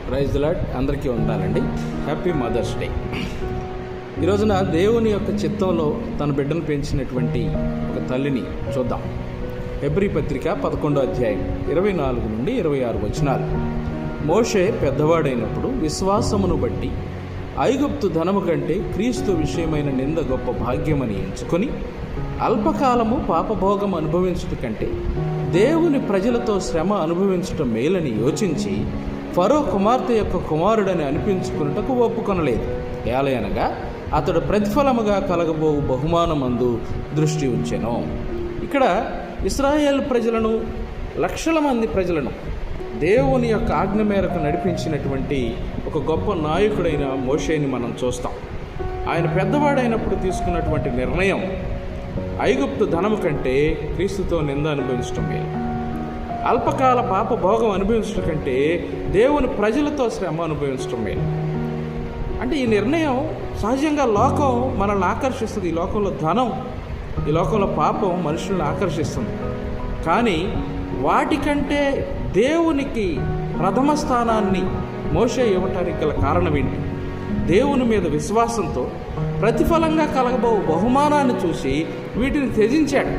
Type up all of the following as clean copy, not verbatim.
Praise the lord. అందరికీ ఉండాలండి. Happy mother's day. ఈ రోజున దేవుని యొక్క చిత్తంలో తన బిడ్డను పెంచినటువంటి ఒక తల్లిని చూద్దాం. హెబ్రీ పత్రిక 11వ అధ్యాయం 24 నుండి 26 వచనాలు. మోషే పెద్దవాడైనప్పుడు విశ్వాసమును బట్టి ఐగుప్తు ధనము కంటే క్రీస్తు విషయమైన నింద గొప్ప భాగ్యమని ఎంచుకొని అల్పకాలము పాపభోగం అనుభవించుట కంటే దేవుని ప్రజలతో శ్రమ అనుభవించటం మేలని యోచించి ఫరో కుమార్తె యొక్క కుమారుడని అనిపించుకున్నటకు ఒప్పుకొనలేదు. ఏలయనగా అతడు ప్రతిఫలముగా కలగబోవు బహుమానమందు దృష్టి ఉంచెను. ఇక్కడ ఇశ్రాయేల్ ప్రజలను, లక్షల మంది ప్రజలను దేవుని యొక్క ఆజ్ఞ మేరకు నడిపించినటువంటి ఒక గొప్ప నాయకుడైన మోషేని మనం చూస్తాం. ఆయన పెద్దవాడైనప్పుడు తీసుకున్నటువంటి నిర్ణయం ఐగుప్తు ధనము కంటే క్రీస్తుతో నింద అనుభవించడం మేలు, అల్పకాల పాప భోగం అనుభవించడం కంటే దేవుని ప్రజలతో శ్రమ అనుభవించడం మేలు. అంటే ఈ నిర్ణయం సహజంగా లోకం మనల్ని ఆకర్షిస్తుంది. ఈ లోకంలో ధనం, ఈ లోకంలో పాపం మనుషులను ఆకర్షిస్తుంది. కానీ వాటికంటే దేవునికి ప్రథమ స్థానాన్ని మోషే ఇవ్వటానికి గల కారణం ఏంటి? దేవుని మీద విశ్వాసంతో ప్రతిఫలంగా కలగబో బహుమానాన్ని చూసి వీటిని త్యజించాడు.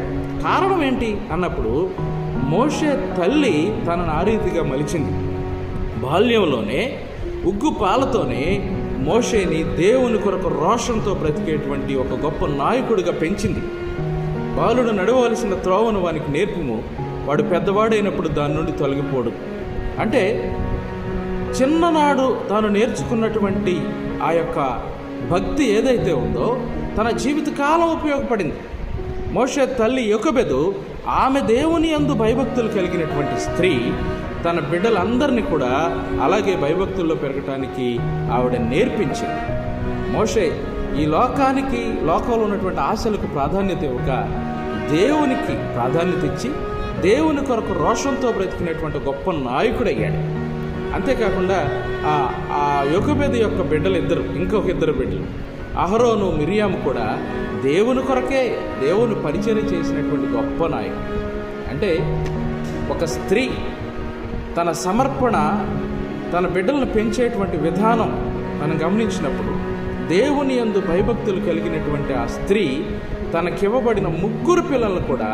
కారణం ఏంటి అన్నప్పుడు మోషే తల్లి తనను ఆ రీతిగా మలిచింది. బాల్యంలోనే ఉగ్గు పాలతోనే మోషేని దేవుని కొరకు రోషంతో బ్రతికేటువంటి ఒక గొప్ప నాయకుడిగా పెంచింది. బాలుడు నడవలసిన త్రోవను వానికి నేర్పుము, వాడు పెద్దవాడైనప్పుడు దాని నుండి తొలగిపోడు. అంటే చిన్ననాడు తాను నేర్చుకున్నటువంటి ఆ యొక్క భక్తి ఏదైతే ఉందో తన జీవితకాలం ఉపయోగపడింది. మోషే తల్లి యొకెబెదు, ఆమె దేవుని యందు భయభక్తులు కలిగినటువంటి స్త్రీ, తన బిడ్డలందరినీ కూడా అలాగే భయభక్తుల్లో పెరగటానికి ఆవిడ నేర్పించింది. మోషే ఈ లోకంలో ఉన్నటువంటి ఆశలకు ప్రాధాన్యత ఇవ్వక దేవునికి ప్రాధాన్యత ఇచ్చి దేవుని కొరకు రోషంతో బ్రతికినటువంటి గొప్ప నాయకుడయ్యాడు. అంతేకాకుండా ఆ యొకెబెదు యొక్క బిడ్డలు ఇంకొక ఇద్దరు బిడ్డలు అహరోను, మిరియాము కూడా దేవుని కొరకే దేవుని పరిచయం చేసినటువంటి గొప్ప నాయకుడు. అంటే ఒక స్త్రీ తన సమర్పణ, తన బిడ్డలను పెంచేటువంటి విధానం మనం గమనించినప్పుడు దేవుని యందు భయభక్తులు కలిగినటువంటి ఆ స్త్రీ తనకివ్వబడిన 3 పిల్లలను కూడా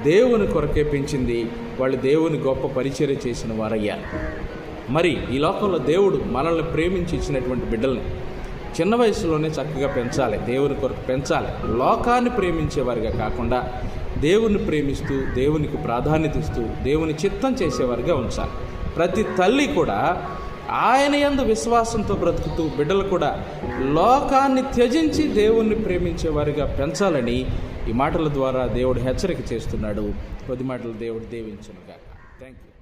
దేవుని కొరకే పెంచింది. వాళ్ళు దేవుని గొప్ప పరిచర్య చేసిన వారయ్యారు. మరి ఈ లోకంలో దేవుడు మనల్ని ప్రేమించి ఇచ్చినటువంటి బిడ్డల్ని చిన్న వయసులోనే చక్కగా పెంచాలి, దేవుని కొరకు పెంచాలి. లోకాన్ని ప్రేమించేవారిగా కాకుండా దేవుని ప్రేమిస్తూ, దేవునికి ప్రాధాన్యత ఇస్తూ, దేవుని చిత్తం చేసేవారిగా ఉంచాలి. ప్రతి తల్లి కూడా ఆయన యందు విశ్వాసంతో బ్రతుకుతూ బిడ్డలు కూడా లోకాన్ని త్యజించి దేవుణ్ణి ప్రేమించేవారిగా పెంచాలని ఈ మాటల ద్వారా దేవుడు హెచ్చరిక చేస్తున్నాడు. కొద్ది మాటలు దేవుడు దీవించును గాక. Thank you.